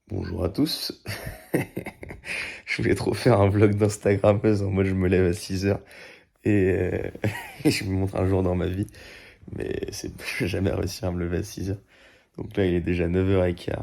Bonjour à tous. Je voulais trop faire un vlog d'instagrammeuse en mode je me lève à 6 heures et, et je me montre un jour dans ma vie. Mais je vais jamais réussir à me lever à 6 heures. Donc là, il est déjà 9h15.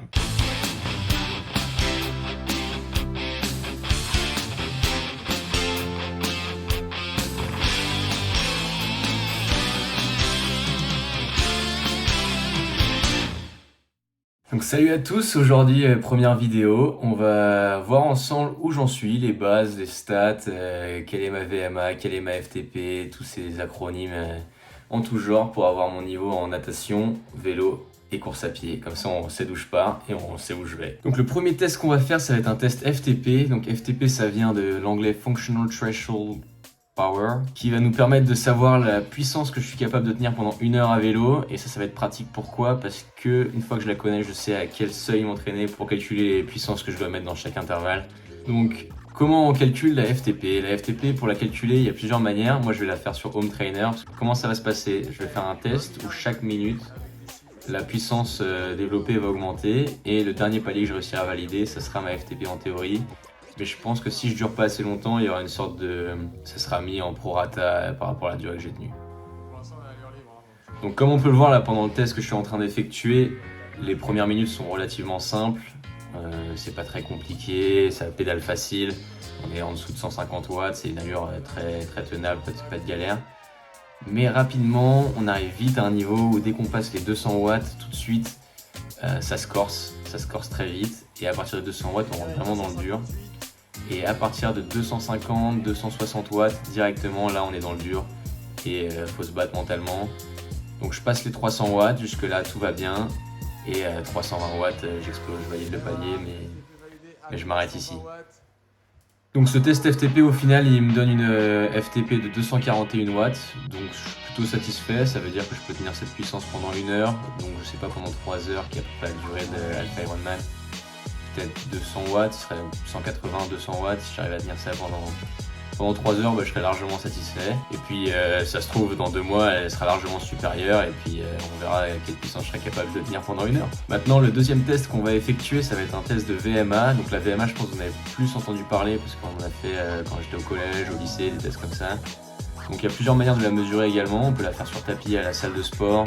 Donc salut à tous, aujourd'hui première vidéo, on va voir ensemble où j'en suis, les bases, les stats, quelle est ma VMA, quelle est ma FTP, tous ces acronymes en tout genre pour avoir mon niveau en natation, vélo et course à pied. Comme ça on sait d'où je pars et on sait où je vais. Donc le premier test qu'on va faire, ça va être un test FTP. Donc FTP, ça vient de l'anglais Functional Threshold Power, qui va nous permettre de savoir la puissance que je suis capable de tenir pendant 1 heure à vélo. Et ça va être pratique. Pourquoi? Parce que une fois que je la connais, je sais à quel seuil m'entraîner pour calculer les puissances que je dois mettre dans chaque intervalle. Donc comment on calcule la FTP? La FTP, pour la calculer, il y a plusieurs manières. Moi, je vais la faire sur Home Trainer. Comment ça va se passer? Je vais faire un test où chaque minute, la puissance développée va augmenter. Et le dernier palier que je réussirai à valider, ça sera ma FTP en théorie. Mais je pense que si je dure pas assez longtemps, il y aura une sorte de... ça sera mis en prorata par rapport à la durée que j'ai tenue. Donc comme on peut le voir là pendant le test que je suis en train d'effectuer, les premières minutes sont relativement simples. C'est pas très compliqué, ça pédale facile. On est en dessous de 150 watts, c'est une allure très, très tenable, pas de galère. Mais rapidement, on arrive vite à un niveau où dès qu'on passe les 200 watts, tout de suite, ça se corse très vite. Et à partir de 200 watts, on rentre vraiment dans le dur. Et à partir de 250, 260 watts, directement, là on est dans le dur et faut se battre mentalement. Donc je passe les 300 watts, jusque là tout va bien. Et 320 watts, j'explose, je valide le palier, mais je m'arrête ici. Donc ce test FTP, au final, il me donne une FTP de 241 watts. Donc je suis plutôt satisfait, ça veut dire que je peux tenir cette puissance pendant 1 heure. Donc je sais pas, pendant 3 heures, qui est à peu près la durée de Alpha Ironman. Peut-être 200 watts, ce serait 180, 200 watts. Si j'arrive à tenir ça pendant 3 heures, je serai largement satisfait. Et puis ça se trouve, dans 2 mois, elle sera largement supérieure. Et puis on verra quelle puissance je serai capable de tenir pendant 1 heure. Maintenant, le deuxième test qu'on va effectuer, ça va être un test de VMA. Donc la VMA, je pense que vous en avez plus entendu parler parce qu'on en a fait quand j'étais au collège, au lycée, des tests comme ça. Donc il y a plusieurs manières de la mesurer également. On peut la faire sur tapis à la salle de sport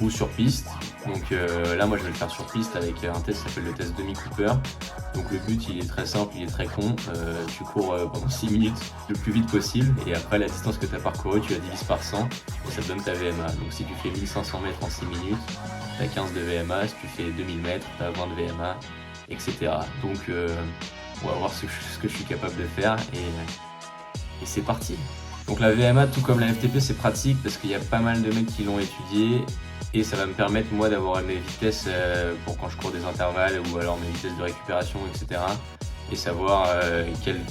ou sur piste. Donc là, moi je vais le faire sur piste avec un test qui s'appelle le test demi-Cooper. Donc le but, il est très simple, il est très con. Tu cours pendant 6 minutes le plus vite possible et après la distance que tu as parcourue, tu la divises par 100 et ça te donne ta VMA. Donc si tu fais 1500 mètres en 6 minutes, tu as 15 de VMA. Si tu fais 2000 mètres, tu as 20 de VMA, etc. Donc on va voir ce que je suis capable de faire et c'est parti. Donc la VMA, tout comme la FTP, c'est pratique parce qu'il y a pas mal de mecs qui l'ont étudié et ça va me permettre moi d'avoir mes vitesses pour quand je cours des intervalles ou alors mes vitesses de récupération, etc. Et savoir quelle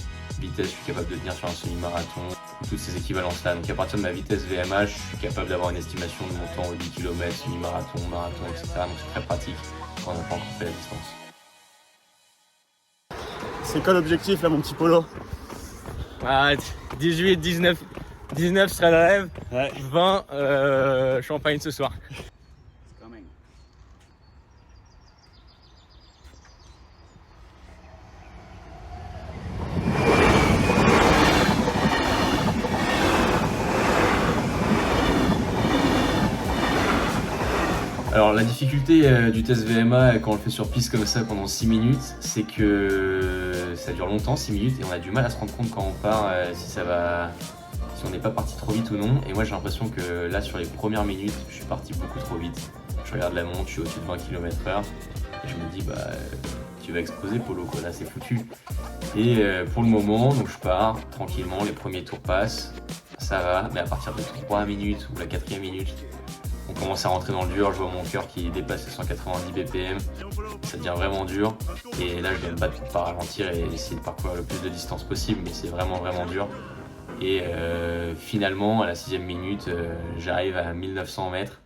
vitesse je suis capable de tenir sur un semi-marathon, toutes ces équivalences-là. Donc à partir de ma vitesse VMA, je suis capable d'avoir une estimation de mon temps au 10 km, semi-marathon, marathon, etc. Donc c'est très pratique quand on n'a pas encore fait la distance. C'est quoi l'objectif là, mon petit Polo? 18, 19, 19 serait le rêve, Ouais. 20 champagne ce soir. Alors la difficulté du test VMA quand on le fait sur piste comme ça pendant 6 minutes, c'est que ça dure longtemps, 6 minutes, et on a du mal à se rendre compte quand on part si on n'est pas parti trop vite ou non. Et moi j'ai l'impression que là sur les premières minutes, je suis parti beaucoup trop vite. Je regarde la montre, je suis au-dessus de 20 km/h et je me dis tu vas exploser Polo quoi, là c'est foutu. Et pour le moment, donc je pars tranquillement, les premiers tours passent, ça va, mais à partir de 3 minutes ou la 4e minute, on commence à rentrer dans le dur, je vois mon cœur qui dépasse les 190 BPM, ça devient vraiment dur. Et là je dois me battre pour pas ralentir et essayer de parcourir le plus de distance possible, mais c'est vraiment dur. Et finalement à la 6e minute, j'arrive à 1900 mètres.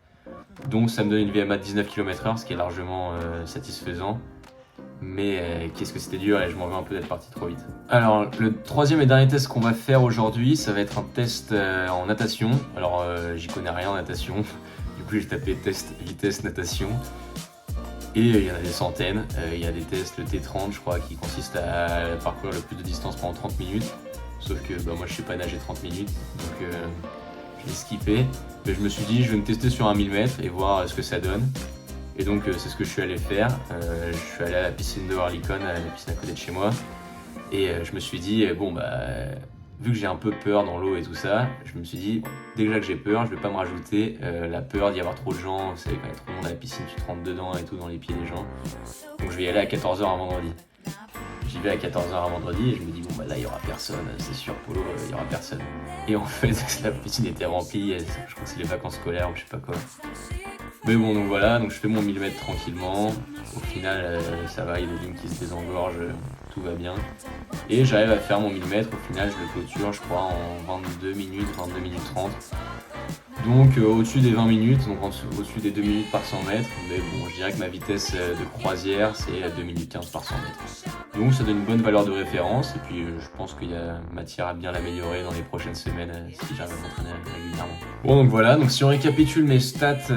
Donc ça me donne une VMA de 19 km/h, ce qui est largement satisfaisant. Mais qu'est-ce que c'était dur et je m'en veux un peu d'être parti trop vite. Alors le troisième et dernier test qu'on va faire aujourd'hui, ça va être un test en natation. Alors j'y connais rien en natation, du coup j'ai tapé test vitesse natation. Et il y en a des centaines. Il y a des tests, le T30 je crois, qui consiste à parcourir le plus de distance pendant 30 minutes. Sauf que moi je sais pas nager 30 minutes, donc je l'ai skippé. Mais je me suis dit je vais me tester sur un 1000 mètres et voir ce que ça donne. Et donc c'est ce que je suis allé faire. Je suis allé à la piscine de Oerlikon, à la piscine à côté de chez moi. Et je me suis dit, vu que j'ai un peu peur dans l'eau et tout ça, je me suis dit, déjà que j'ai peur, je vais pas me rajouter la peur d'y avoir trop de gens. Vous savez, quand il y a trop de monde à la piscine, tu te rentres dedans et tout dans les pieds des gens. Donc je vais y aller à 14h un vendredi. J'y vais à 14h un vendredi et je me dis, là il y aura personne, c'est sûr, Polo, il y aura personne. Et en fait, la piscine était remplie, je crois que c'est les vacances scolaires ou je sais pas quoi. Mais bon, donc voilà, donc je fais mon 1000 mètres tranquillement. Au final, ça va, il y a des lignes qui se désengorgent, tout va bien. Et j'arrive à faire mon 1000 mètres. Au final, je le clôture, je crois, en 22 minutes 30. Donc au-dessus des 20 minutes, donc au-dessus des 2 minutes par 100 mètres. Mais bon, je dirais que ma vitesse de croisière, c'est 2 minutes 15 par 100 mètres. Donc ça donne une bonne valeur de référence. Et puis je pense qu'il y a matière à bien l'améliorer dans les prochaines semaines si j'arrive à m'entraîner régulièrement. Bon, donc voilà, donc si on récapitule mes stats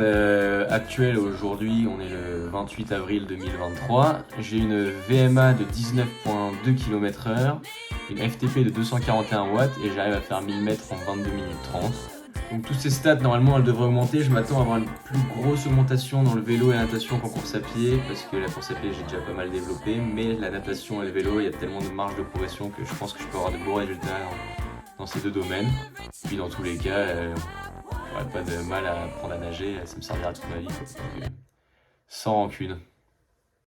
actuelles aujourd'hui, on est le 28 avril 2023. J'ai une VMA de 19,2 km/h, une FTP de 241 watts et j'arrive à faire 1000 mètres en 22 minutes 30. Donc toutes ces stats, normalement, elles devraient augmenter. Je m'attends à avoir une plus grosse augmentation dans le vélo et la natation qu'en course à pied, parce que la course à pied, j'ai déjà pas mal développé, mais la natation et le vélo, il y a tellement de marge de progression que je pense que je peux avoir de beaux résultats dans ces deux domaines. Puis dans tous les cas, j'aurais pas de mal à apprendre à nager, ça me servira toute ma vie, quoi. Donc, sans rancune.